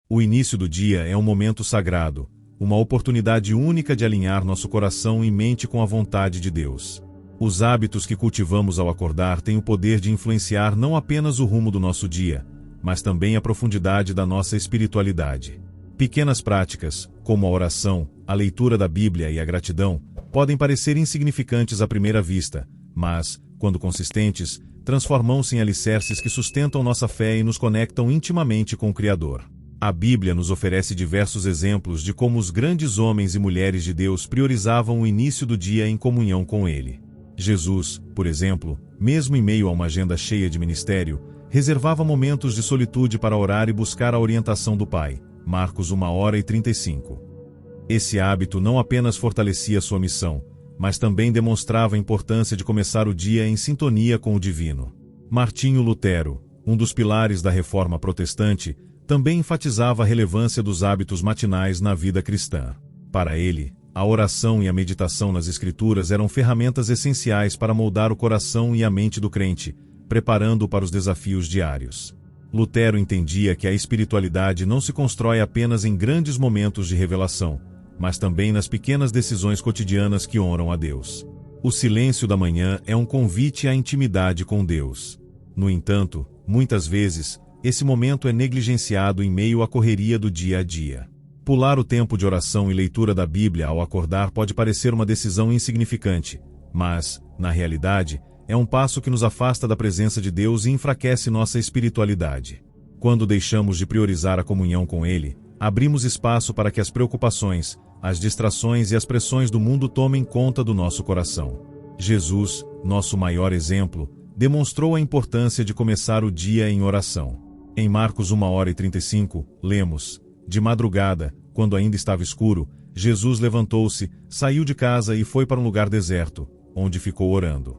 O início do dia é um momento sagrado, uma oportunidade única de alinhar nosso coração e mente com a vontade de Deus. Os hábitos que cultivamos ao acordar têm o poder de influenciar não apenas o rumo do nosso dia, mas também a profundidade da nossa espiritualidade. Pequenas práticas, como a oração, a leitura da Bíblia e a gratidão, podem parecer insignificantes à primeira vista, mas, quando consistentes, transformam-se em alicerces que sustentam nossa fé e nos conectam intimamente com o Criador. A Bíblia nos oferece diversos exemplos de como os grandes homens e mulheres de Deus priorizavam o início do dia em comunhão com Ele. Jesus, por exemplo, mesmo em meio a uma agenda cheia de ministério, reservava momentos de solitude para orar e buscar a orientação do Pai. Marcos 1h35. Esse hábito não apenas fortalecia sua missão, mas também demonstrava a importância de começar o dia em sintonia com o divino. Martinho Lutero, um dos pilares da Reforma Protestante, também enfatizava a relevância dos hábitos matinais na vida cristã. Para ele, a oração e a meditação nas Escrituras eram ferramentas essenciais para moldar o coração e a mente do crente, preparando-o para os desafios diários. Lutero entendia que a espiritualidade não se constrói apenas em grandes momentos de revelação, mas também nas pequenas decisões cotidianas que honram a Deus. O silêncio da manhã é um convite à intimidade com Deus. No entanto, muitas vezes, esse momento é negligenciado em meio à correria do dia a dia. Pular o tempo de oração e leitura da Bíblia ao acordar pode parecer uma decisão insignificante, mas, na realidade, é um passo que nos afasta da presença de Deus e enfraquece nossa espiritualidade. Quando deixamos de priorizar a comunhão com Ele, abrimos espaço para que as preocupações, as distrações e as pressões do mundo tomem conta do nosso coração. Jesus, nosso maior exemplo, demonstrou a importância de começar o dia em oração. Em Marcos 1h35, lemos: de madrugada, quando ainda estava escuro, Jesus levantou-se, saiu de casa e foi para um lugar deserto, onde ficou orando.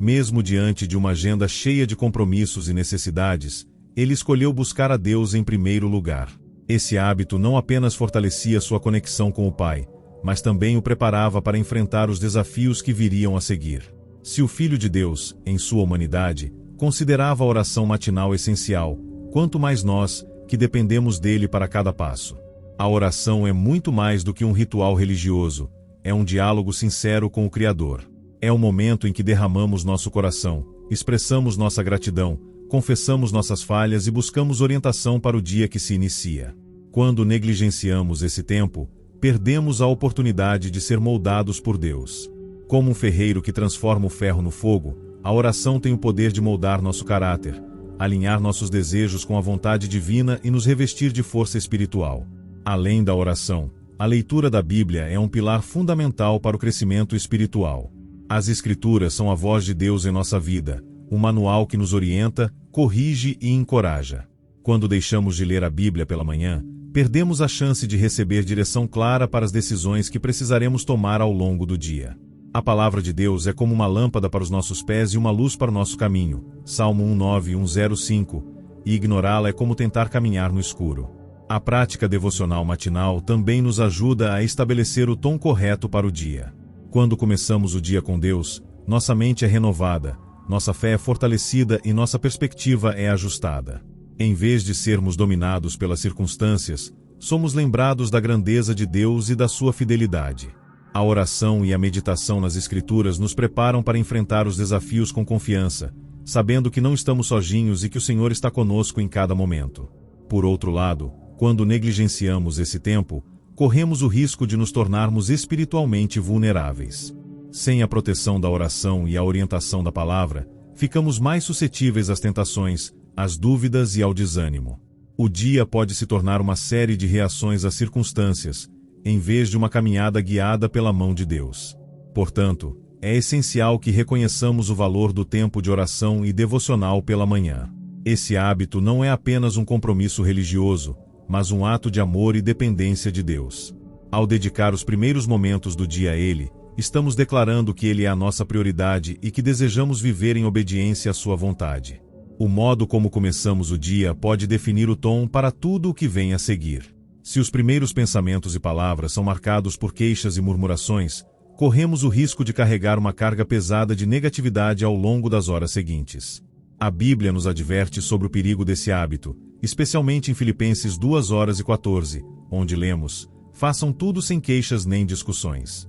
Mesmo diante de uma agenda cheia de compromissos e necessidades, ele escolheu buscar a Deus em primeiro lugar. Esse hábito não apenas fortalecia sua conexão com o Pai, mas também o preparava para enfrentar os desafios que viriam a seguir. Se o Filho de Deus, em sua humanidade, considerava a oração matinal essencial, quanto mais nós, que dependemos dele para cada passo. A oração é muito mais do que um ritual religioso, é um diálogo sincero com o Criador. É o momento em que derramamos nosso coração, expressamos nossa gratidão, confessamos nossas falhas e buscamos orientação para o dia que se inicia. Quando negligenciamos esse tempo, perdemos a oportunidade de ser moldados por Deus. Como um ferreiro que transforma o ferro no fogo, a oração tem o poder de moldar nosso caráter, alinhar nossos desejos com a vontade divina e nos revestir de força espiritual. Além da oração, a leitura da Bíblia é um pilar fundamental para o crescimento espiritual. As Escrituras são a voz de Deus em nossa vida, um manual que nos orienta, corrige e encoraja. Quando deixamos de ler a Bíblia pela manhã, perdemos a chance de receber direção clara para as decisões que precisaremos tomar ao longo do dia. A palavra de Deus é como uma lâmpada para os nossos pés e uma luz para o nosso caminho. Salmo 1:9-105. E ignorá-la é como tentar caminhar no escuro. A prática devocional matinal também nos ajuda a estabelecer o tom correto para o dia. Quando começamos o dia com Deus, nossa mente é renovada, nossa fé é fortalecida e nossa perspectiva é ajustada. Em vez de sermos dominados pelas circunstâncias, somos lembrados da grandeza de Deus e da sua fidelidade. A oração e a meditação nas Escrituras nos preparam para enfrentar os desafios com confiança, sabendo que não estamos sozinhos e que o Senhor está conosco em cada momento. Por outro lado, quando negligenciamos esse tempo, corremos o risco de nos tornarmos espiritualmente vulneráveis. Sem a proteção da oração e a orientação da palavra, ficamos mais suscetíveis às tentações, às dúvidas e ao desânimo. O dia pode se tornar uma série de reações às circunstâncias, em vez de uma caminhada guiada pela mão de Deus. Portanto, é essencial que reconheçamos o valor do tempo de oração e devocional pela manhã. Esse hábito não é apenas um compromisso religioso, mas um ato de amor e dependência de Deus. Ao dedicar os primeiros momentos do dia a Ele, estamos declarando que Ele é a nossa prioridade e que desejamos viver em obediência à sua vontade. O modo como começamos o dia pode definir o tom para tudo o que vem a seguir. Se os primeiros pensamentos e palavras são marcados por queixas e murmurações, corremos o risco de carregar uma carga pesada de negatividade ao longo das horas seguintes. A Bíblia nos adverte sobre o perigo desse hábito, especialmente em Filipenses 2:14, onde lemos: façam tudo sem queixas nem discussões.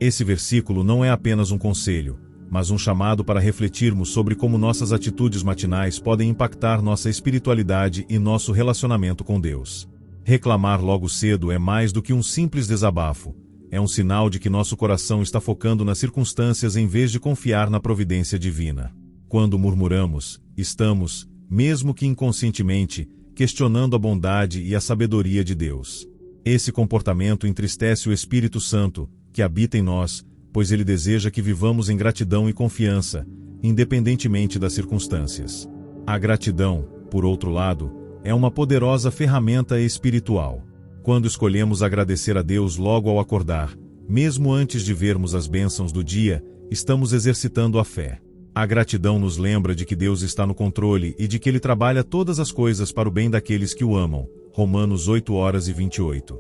Esse versículo não é apenas um conselho, mas um chamado para refletirmos sobre como nossas atitudes matinais podem impactar nossa espiritualidade e nosso relacionamento com Deus. Reclamar logo cedo é mais do que um simples desabafo, é um sinal de que nosso coração está focando nas circunstâncias em vez de confiar na providência divina. Quando murmuramos, estamos, mesmo que inconscientemente, questionando a bondade e a sabedoria de Deus. Esse comportamento entristece o Espírito Santo, que habita em nós, pois ele deseja que vivamos em gratidão e confiança, independentemente das circunstâncias. A gratidão, por outro lado, é uma poderosa ferramenta espiritual. Quando escolhemos agradecer a Deus logo ao acordar, mesmo antes de vermos as bênçãos do dia, estamos exercitando a fé. A gratidão nos lembra de que Deus está no controle e de que Ele trabalha todas as coisas para o bem daqueles que o amam. Romanos 8:28.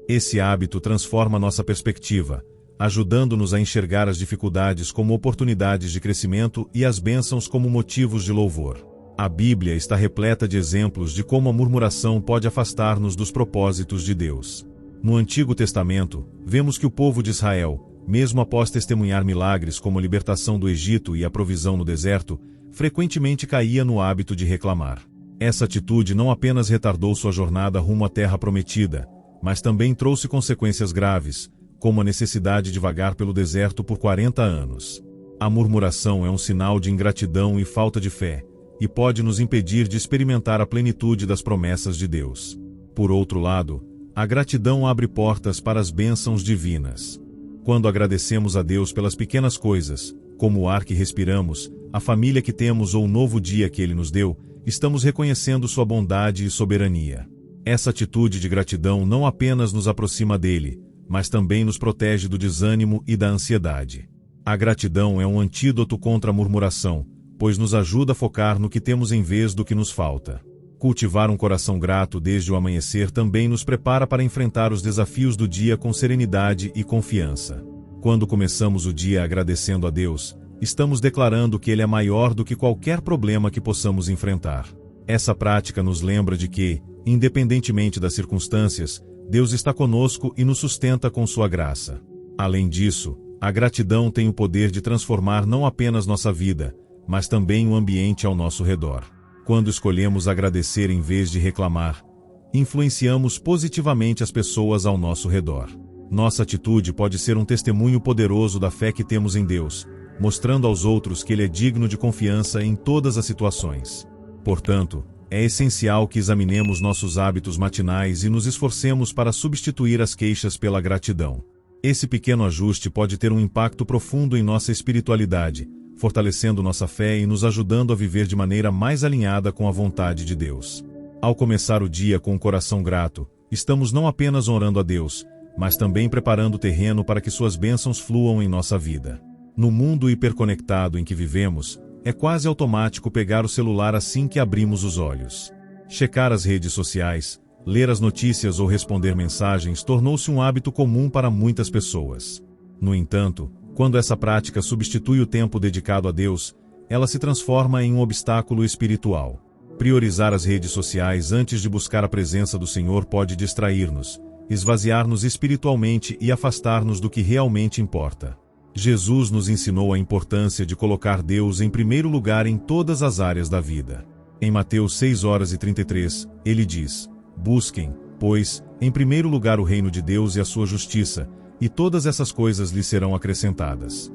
Esse hábito transforma nossa perspectiva, ajudando-nos a enxergar as dificuldades como oportunidades de crescimento e as bênçãos como motivos de louvor. A Bíblia está repleta de exemplos de como a murmuração pode afastar-nos dos propósitos de Deus. No Antigo Testamento, vemos que o povo de Israel, mesmo após testemunhar milagres como a libertação do Egito e a provisão no deserto, frequentemente caía no hábito de reclamar. Essa atitude não apenas retardou sua jornada rumo à Terra Prometida, mas também trouxe consequências graves, como a necessidade de vagar pelo deserto por 40 anos. A murmuração é um sinal de ingratidão e falta de fé, e pode nos impedir de experimentar a plenitude das promessas de Deus. Por outro lado, a gratidão abre portas para as bênçãos divinas. Quando agradecemos a Deus pelas pequenas coisas, como o ar que respiramos, a família que temos ou o novo dia que Ele nos deu, estamos reconhecendo sua bondade e soberania. Essa atitude de gratidão não apenas nos aproxima dele, mas também nos protege do desânimo e da ansiedade. A gratidão é um antídoto contra a murmuração, pois nos ajuda a focar no que temos em vez do que nos falta. Cultivar um coração grato desde o amanhecer também nos prepara para enfrentar os desafios do dia com serenidade e confiança. Quando começamos o dia agradecendo a Deus, estamos declarando que Ele é maior do que qualquer problema que possamos enfrentar. Essa prática nos lembra de que, independentemente das circunstâncias, Deus está conosco e nos sustenta com sua graça. Além disso, a gratidão tem o poder de transformar não apenas nossa vida, mas também o ambiente ao nosso redor. Quando escolhemos agradecer em vez de reclamar, influenciamos positivamente as pessoas ao nosso redor. Nossa atitude pode ser um testemunho poderoso da fé que temos em Deus, mostrando aos outros que Ele é digno de confiança em todas as situações. Portanto, é essencial que examinemos nossos hábitos matinais e nos esforcemos para substituir as queixas pela gratidão. Esse pequeno ajuste pode ter um impacto profundo em nossa espiritualidade, fortalecendo nossa fé e nos ajudando a viver de maneira mais alinhada com a vontade de Deus. Ao começar o dia com um coração grato, estamos não apenas honrando a Deus, mas também preparando o terreno para que suas bênçãos fluam em nossa vida. No mundo hiperconectado em que vivemos, é quase automático pegar o celular assim que abrimos os olhos. Checar as redes sociais, ler as notícias ou responder mensagens tornou-se um hábito comum para muitas pessoas. No entanto, quando essa prática substitui o tempo dedicado a Deus, ela se transforma em um obstáculo espiritual. Priorizar as redes sociais antes de buscar a presença do Senhor pode distrair-nos, esvaziar-nos espiritualmente e afastar-nos do que realmente importa. Jesus nos ensinou a importância de colocar Deus em primeiro lugar em todas as áreas da vida. Em Mateus 6:33, ele diz: busquem, pois, em primeiro lugar o reino de Deus e a sua justiça, e todas essas coisas lhe serão acrescentadas.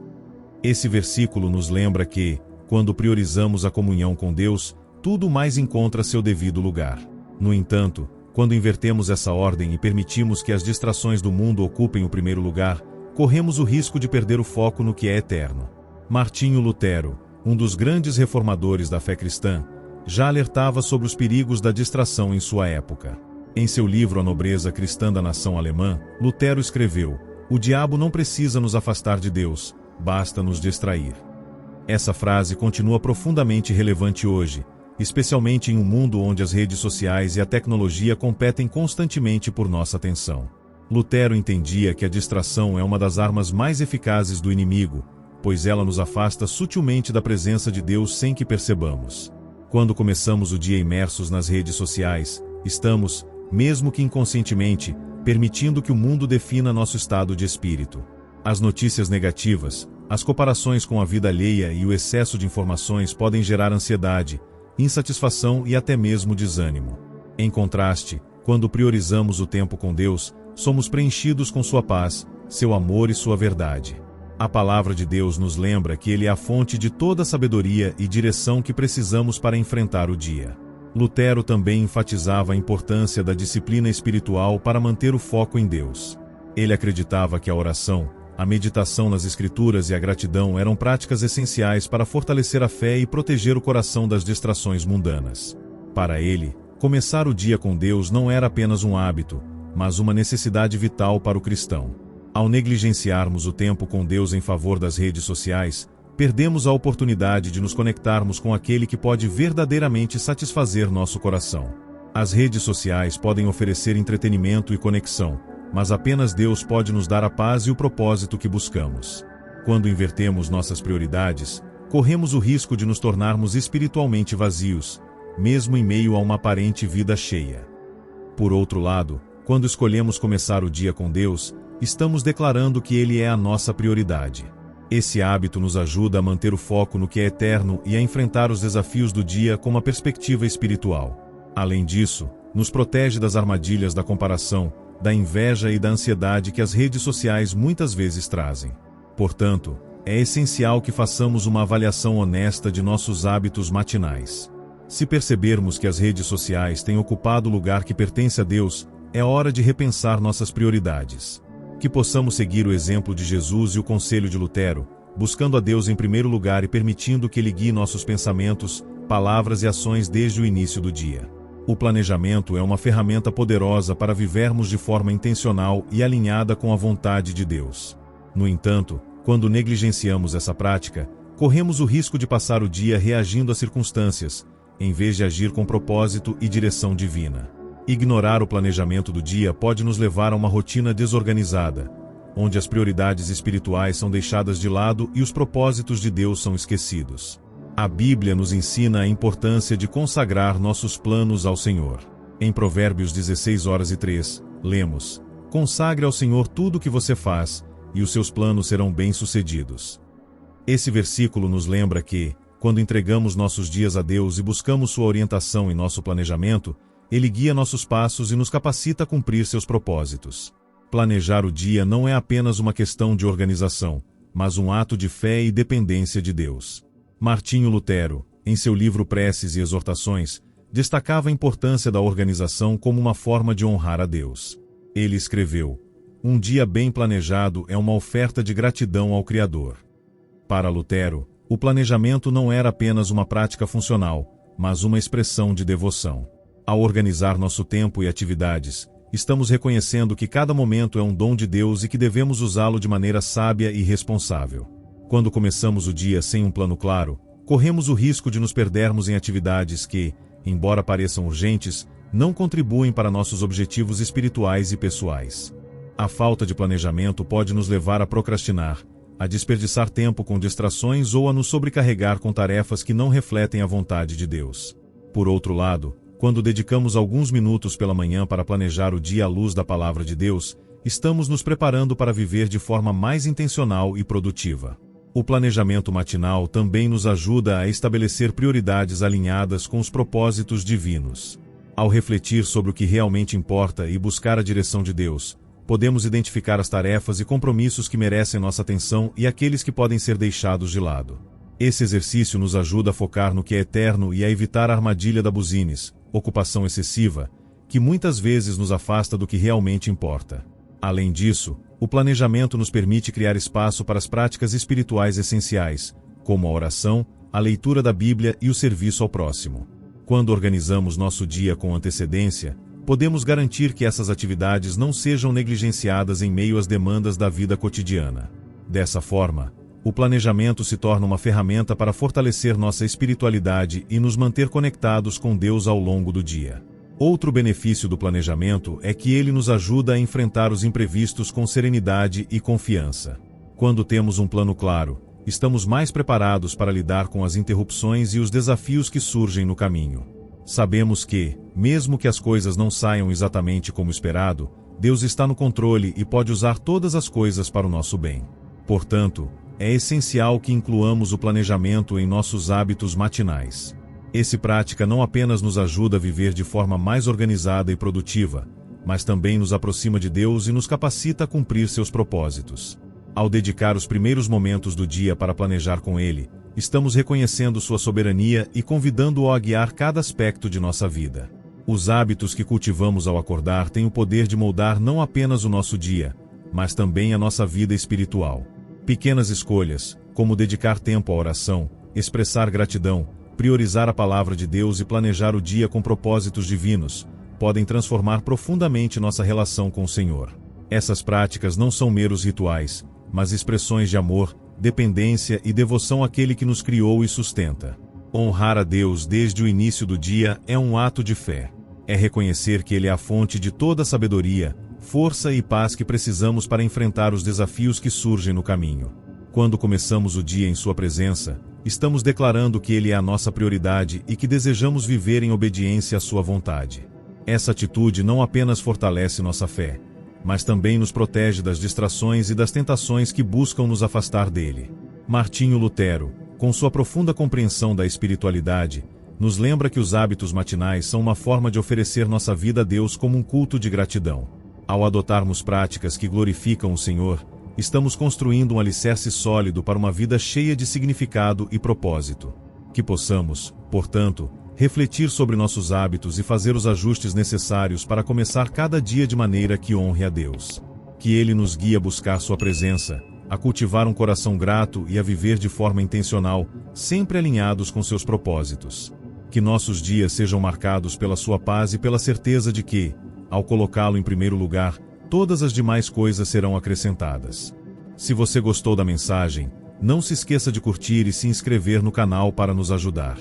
Esse versículo nos lembra que, quando priorizamos a comunhão com Deus, tudo mais encontra seu devido lugar. No entanto, quando invertemos essa ordem e permitimos que as distrações do mundo ocupem o primeiro lugar, corremos o risco de perder o foco no que é eterno. Martinho Lutero, um dos grandes reformadores da fé cristã, já alertava sobre os perigos da distração em sua época. Em seu livro A Nobreza Cristã da Nação Alemã, Lutero escreveu: "O diabo não precisa nos afastar de Deus, basta nos distrair." Essa frase continua profundamente relevante hoje, especialmente em um mundo onde as redes sociais e a tecnologia competem constantemente por nossa atenção. Lutero entendia que a distração é uma das armas mais eficazes do inimigo, pois ela nos afasta sutilmente da presença de Deus sem que percebamos. Quando começamos o dia imersos nas redes sociais, estamos, mesmo que inconscientemente, permitindo que o mundo defina nosso estado de espírito. As notícias negativas, as comparações com a vida alheia e o excesso de informações podem gerar ansiedade, insatisfação e até mesmo desânimo. Em contraste, quando priorizamos o tempo com Deus, somos preenchidos com sua paz, seu amor e sua verdade. A palavra de Deus nos lembra que Ele é a fonte de toda a sabedoria e direção que precisamos para enfrentar o dia. Lutero também enfatizava a importância da disciplina espiritual para manter o foco em Deus. Ele acreditava que a oração, a meditação nas Escrituras e a gratidão eram práticas essenciais para fortalecer a fé e proteger o coração das distrações mundanas. Para ele, começar o dia com Deus não era apenas um hábito, mas uma necessidade vital para o cristão. Ao negligenciarmos o tempo com Deus em favor das redes sociais, perdemos a oportunidade de nos conectarmos com aquele que pode verdadeiramente satisfazer nosso coração. As redes sociais podem oferecer entretenimento e conexão, mas apenas Deus pode nos dar a paz e o propósito que buscamos. Quando invertemos nossas prioridades, corremos o risco de nos tornarmos espiritualmente vazios, mesmo em meio a uma aparente vida cheia. Por outro lado, quando escolhemos começar o dia com Deus, estamos declarando que Ele é a nossa prioridade. Esse hábito nos ajuda a manter o foco no que é eterno e a enfrentar os desafios do dia com uma perspectiva espiritual. Além disso, nos protege das armadilhas da comparação, da inveja e da ansiedade que as redes sociais muitas vezes trazem. Portanto, é essencial que façamos uma avaliação honesta de nossos hábitos matinais. Se percebermos que as redes sociais têm ocupado o lugar que pertence a Deus, é hora de repensar nossas prioridades. Que possamos seguir o exemplo de Jesus e o conselho de Lutero, buscando a Deus em primeiro lugar e permitindo que Ele guie nossos pensamentos, palavras e ações desde o início do dia. O planejamento é uma ferramenta poderosa para vivermos de forma intencional e alinhada com a vontade de Deus. No entanto, quando negligenciamos essa prática, corremos o risco de passar o dia reagindo às circunstâncias, em vez de agir com propósito e direção divina. Ignorar o planejamento do dia pode nos levar a uma rotina desorganizada, onde as prioridades espirituais são deixadas de lado e os propósitos de Deus são esquecidos. A Bíblia nos ensina a importância de consagrar nossos planos ao Senhor. Em Provérbios 16:3, lemos: "Consagre ao Senhor tudo o que você faz, e os seus planos serão bem-sucedidos." Esse versículo nos lembra que, quando entregamos nossos dias a Deus e buscamos sua orientação em nosso planejamento, Ele guia nossos passos e nos capacita a cumprir seus propósitos. Planejar o dia não é apenas uma questão de organização, mas um ato de fé e dependência de Deus. Martinho Lutero, em seu livro Preces e Exortações, destacava a importância da organização como uma forma de honrar a Deus. Ele escreveu: "Um dia bem planejado é uma oferta de gratidão ao Criador." Para Lutero, o planejamento não era apenas uma prática funcional, mas uma expressão de devoção. Ao organizar nosso tempo e atividades, estamos reconhecendo que cada momento é um dom de Deus e que devemos usá-lo de maneira sábia e responsável. Quando começamos o dia sem um plano claro, corremos o risco de nos perdermos em atividades que, embora pareçam urgentes, não contribuem para nossos objetivos espirituais e pessoais. A falta de planejamento pode nos levar a procrastinar, a desperdiçar tempo com distrações ou a nos sobrecarregar com tarefas que não refletem a vontade de Deus. Por outro lado, quando dedicamos alguns minutos pela manhã para planejar o dia à luz da Palavra de Deus, estamos nos preparando para viver de forma mais intencional e produtiva. O planejamento matinal também nos ajuda a estabelecer prioridades alinhadas com os propósitos divinos. Ao refletir sobre o que realmente importa e buscar a direção de Deus, podemos identificar as tarefas e compromissos que merecem nossa atenção e aqueles que podem ser deixados de lado. Esse exercício nos ajuda a focar no que é eterno e a evitar a armadilha da business, ocupação excessiva, que muitas vezes nos afasta do que realmente importa. Além disso, o planejamento nos permite criar espaço para as práticas espirituais essenciais, como a oração, a leitura da Bíblia e o serviço ao próximo. Quando organizamos nosso dia com antecedência, podemos garantir que essas atividades não sejam negligenciadas em meio às demandas da vida cotidiana. Dessa forma, o planejamento se torna uma ferramenta para fortalecer nossa espiritualidade e nos manter conectados com Deus ao longo do dia. Outro benefício do planejamento é que ele nos ajuda a enfrentar os imprevistos com serenidade e confiança. Quando temos um plano claro, estamos mais preparados para lidar com as interrupções e os desafios que surgem no caminho. Sabemos que, mesmo que as coisas não saiam exatamente como esperado, Deus está no controle e pode usar todas as coisas para o nosso bem. Portanto, é essencial que incluamos o planejamento em nossos hábitos matinais. Essa prática não apenas nos ajuda a viver de forma mais organizada e produtiva, mas também nos aproxima de Deus e nos capacita a cumprir seus propósitos. Ao dedicar os primeiros momentos do dia para planejar com Ele, estamos reconhecendo sua soberania e convidando-o a guiar cada aspecto de nossa vida. Os hábitos que cultivamos ao acordar têm o poder de moldar não apenas o nosso dia, mas também a nossa vida espiritual. Pequenas escolhas, como dedicar tempo à oração, expressar gratidão, priorizar a palavra de Deus e planejar o dia com propósitos divinos, podem transformar profundamente nossa relação com o Senhor. Essas práticas não são meros rituais, mas expressões de amor, dependência e devoção àquele que nos criou e sustenta. Honrar a Deus desde o início do dia é um ato de fé. É reconhecer que Ele é a fonte de toda a sabedoria, força e paz que precisamos para enfrentar os desafios que surgem no caminho. Quando começamos o dia em Sua presença, estamos declarando que Ele é a nossa prioridade e que desejamos viver em obediência à Sua vontade. Essa atitude não apenas fortalece nossa fé, mas também nos protege das distrações e das tentações que buscam nos afastar dele. Martinho Lutero, com sua profunda compreensão da espiritualidade, nos lembra que os hábitos matinais são uma forma de oferecer nossa vida a Deus como um culto de gratidão. Ao adotarmos práticas que glorificam o Senhor, estamos construindo um alicerce sólido para uma vida cheia de significado e propósito. Que possamos, portanto, refletir sobre nossos hábitos e fazer os ajustes necessários para começar cada dia de maneira que honre a Deus. Que Ele nos guie a buscar Sua presença, a cultivar um coração grato e a viver de forma intencional, sempre alinhados com seus propósitos. Que nossos dias sejam marcados pela Sua paz e pela certeza de que, ao colocá-lo em primeiro lugar, todas as demais coisas serão acrescentadas. Se você gostou da mensagem, não se esqueça de curtir e se inscrever no canal para nos ajudar.